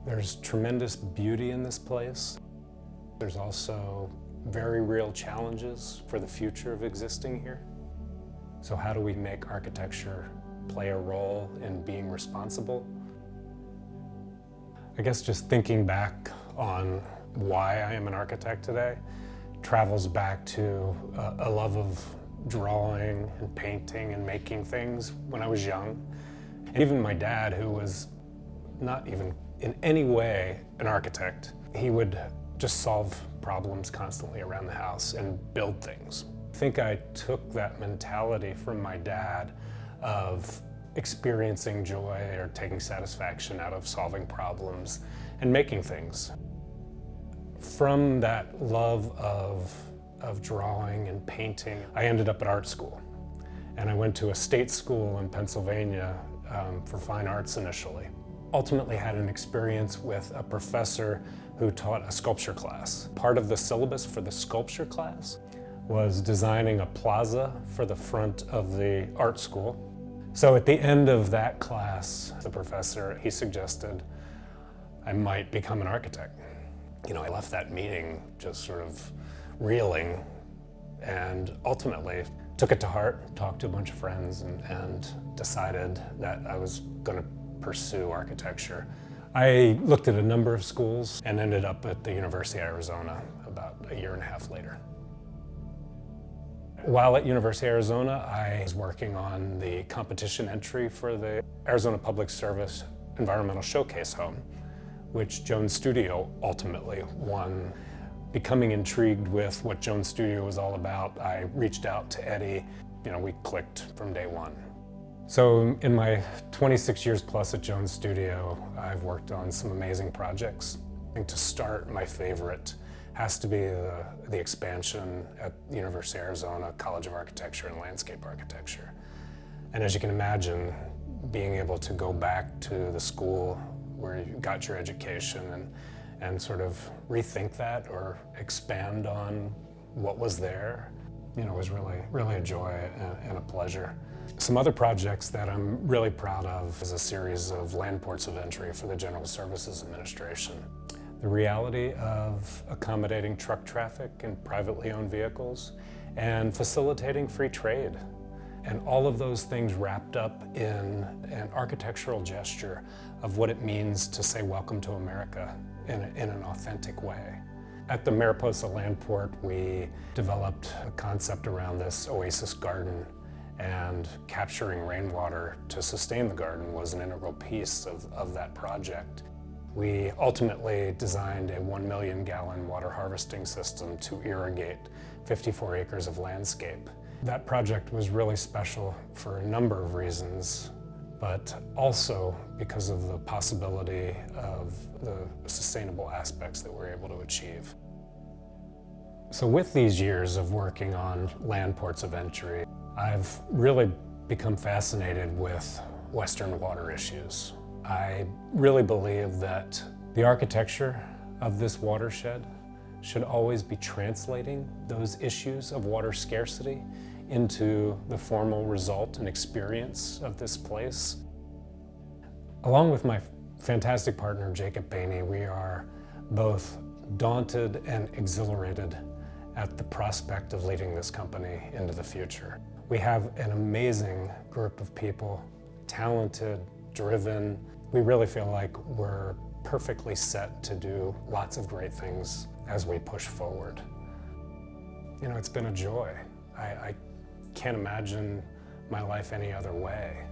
There's tremendous beauty in this place. There's also very real challenges for the future of existing here. So how do we make architecture play a role in being responsible? I guess just thinking back on why I am an architect today travels back to a love of drawing and painting and making things when I was young. And even my dad, who was not even in any way an architect, he would just solve problems constantly around the house and build things. I think I took that mentality from my dad of experiencing joy or taking satisfaction out of solving problems and making things. From that love of drawing and painting, I ended up at art school. And I went to a state school in Pennsylvania for fine arts initially. Ultimately had an experience with a professor who taught a sculpture class. Part of the syllabus for the sculpture class was designing a plaza for the front of the art school. So at the end of that class, the professor, he suggested I might become an architect. You know, I left that meeting just sort of reeling, and ultimately took it to heart, talked to a bunch of friends, and decided that I was going to pursue architecture. I looked at a number of schools and ended up at the University of Arizona about a year and a half later. While at University of Arizona, I was working on the competition entry for the Arizona Public Service Environmental Showcase Home, which Jones Studio ultimately won. Becoming intrigued with what Jones Studio was all about, I reached out to Eddie. You know, we clicked from day one. So in my 26 years plus at Jones Studio, I've worked on some amazing projects. I think to start, my favorite has to be the expansion at the University of Arizona College of Architecture and Landscape Architecture. And as you can imagine, being able to go back to the school where you got your education and sort of rethink that or expand on what was there, you know, was really a joy and a pleasure. Some other projects that I'm really proud of is a series of land ports of entry for the General Services Administration. The reality of accommodating truck traffic and privately owned vehicles and facilitating free trade. And all of those things wrapped up in an architectural gesture of what it means to say welcome to America in an authentic way. At the Mariposa Landport, we developed a concept around this oasis garden, and capturing rainwater to sustain the garden was an integral piece of that project. We ultimately designed a 1 million gallon water harvesting system to irrigate 54 acres of landscape. That project was really special for a number of reasons, but also because of the possibility of the sustainable aspects that we're able to achieve. So with these years of working on land ports of entry, I've really become fascinated with Western water issues. I really believe that the architecture of this watershed should always be translating those issues of water scarcity into the formal result and experience of this place. Along with my fantastic partner, Jacob Bainey, we are both daunted and exhilarated at the prospect of leading this company into the future. We have an amazing group of people, talented, driven. We really feel like we're perfectly set to do lots of great things as we push forward. You know, it's been a joy. I can't imagine my life any other way.